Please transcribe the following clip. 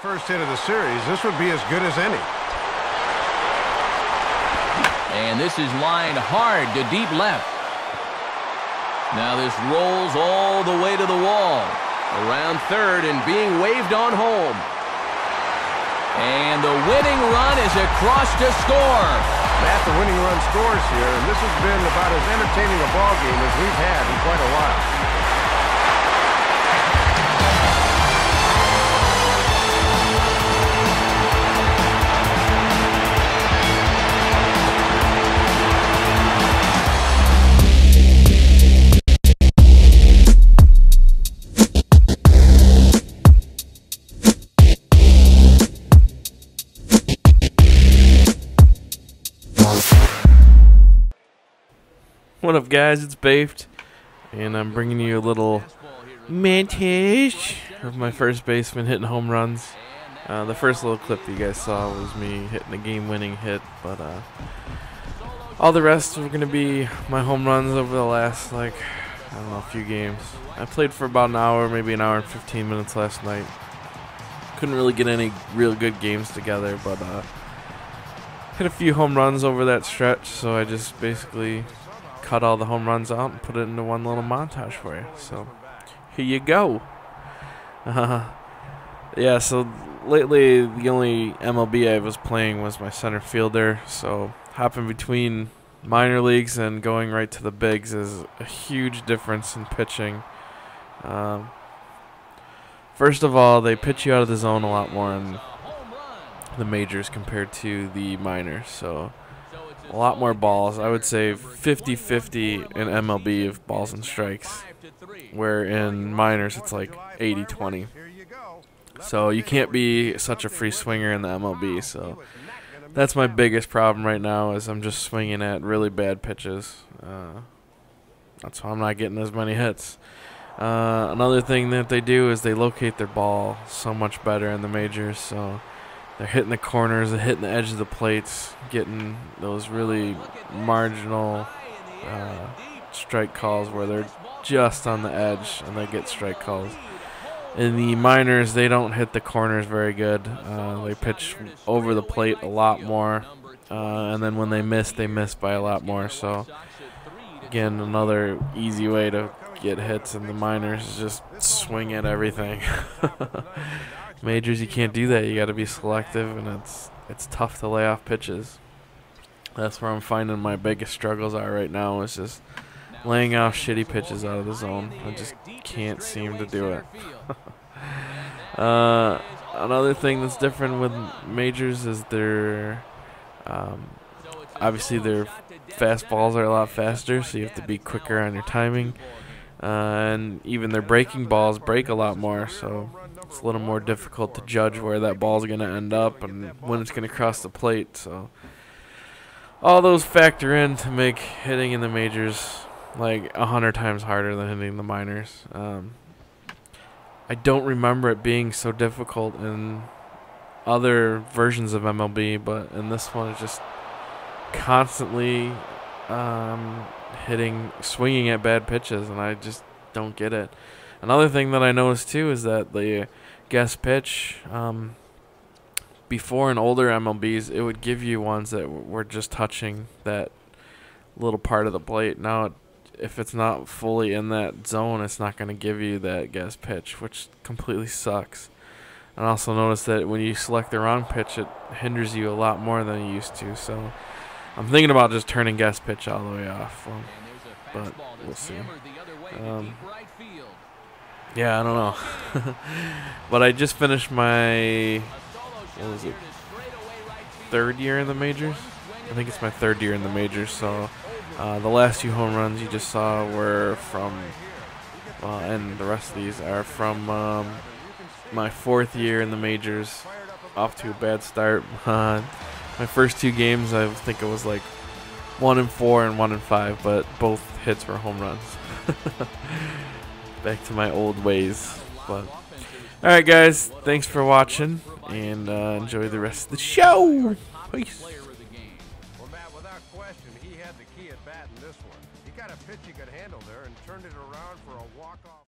First hit of the series, this would be as good as any. And this is lined hard to deep left. Now this rolls all the way to the wall. Around third and being waved on home. And the winning run is across to score. Matt, the winning run scores here, and this has been about as entertaining a ball game as we've had in quite a while. What up, guys? It's Bafed, and I'm bringing you a little montage of my first baseman hitting home runs. The first little clip you guys saw was me hitting a game-winning hit, but all the rest are going to be my home runs over the last, a few games. I played for about an hour, maybe an hour and 15 minutes last night. Couldn't really get any real good games together, but hit a few home runs over that stretch, so I just basically cut all the home runs out and put it into one little montage for you. So here you go. Yeah, so lately the only MLB I was playing was my center fielder, so hopping between minor leagues and going right to the bigs is a huge difference in pitching. First of all, they pitch you out of the zone a lot more in the majors compared to the minors, so a lot more balls. I would say 50-50 in MLB of balls and strikes, where in minors it's like 80-20. So you can't be such a free swinger in the MLB. So that's my biggest problem right now, is I'm just swinging at really bad pitches. That's why I'm not getting as many hits. Another thing that they do is they locate their ball so much better in the majors. So they're hitting the corners, they're hitting the edge of the plates, getting those really marginal strike calls where they're just on the edge and they get strike calls. In the minors, they don't hit the corners very good. They pitch over the plate a lot more, and then when they miss by a lot more. So again, another easy way to get hits in the minors is just swing at everything. Majors, you can't do that. You got to be selective, and it's tough to lay off pitches. That's where I'm finding my biggest struggles are right now, is just laying off shitty pitches out of the zone. I just can't seem to do it. Another thing that's different with majors is obviously their fastballs are a lot faster, so you have to be quicker on your timing. And even their breaking balls break a lot more, so it's a little more difficult to judge where that ball's going to end up and when it's going to cross the plate. So all those factor in to make hitting in the majors like 100 times harder than hitting the minors. I don't remember it being so difficult in other versions of MLB, but in this one it's just constantly swinging at bad pitches, and I just don't get it. Another thing that I noticed too is that the guest pitch, before in older MLBs, it would give you ones that were just touching that little part of the plate. Now, if it's not fully in that zone, it's not going to give you that guest pitch, which completely sucks. And I also noticed that when you select the wrong pitch, it hinders you a lot more than you used to. So I'm thinking about just turning guest pitch all the way off, but we'll see. Yeah, I don't know. But I just finished my, third year in the majors? I think it's my third year in the majors, so the last few home runs you just saw were from, and the rest of these are from my fourth year in the majors, off to a bad start. My first two games, I think it was like 1-4 and 1-5, but both hits were home runs. Back to my old ways. But alright, guys, thanks for watching, and enjoy the rest of the show. Peace. Well, Matt, without question, he had the key at bat in this one. He got a pitch he could handle there and turned it around for a walk-off.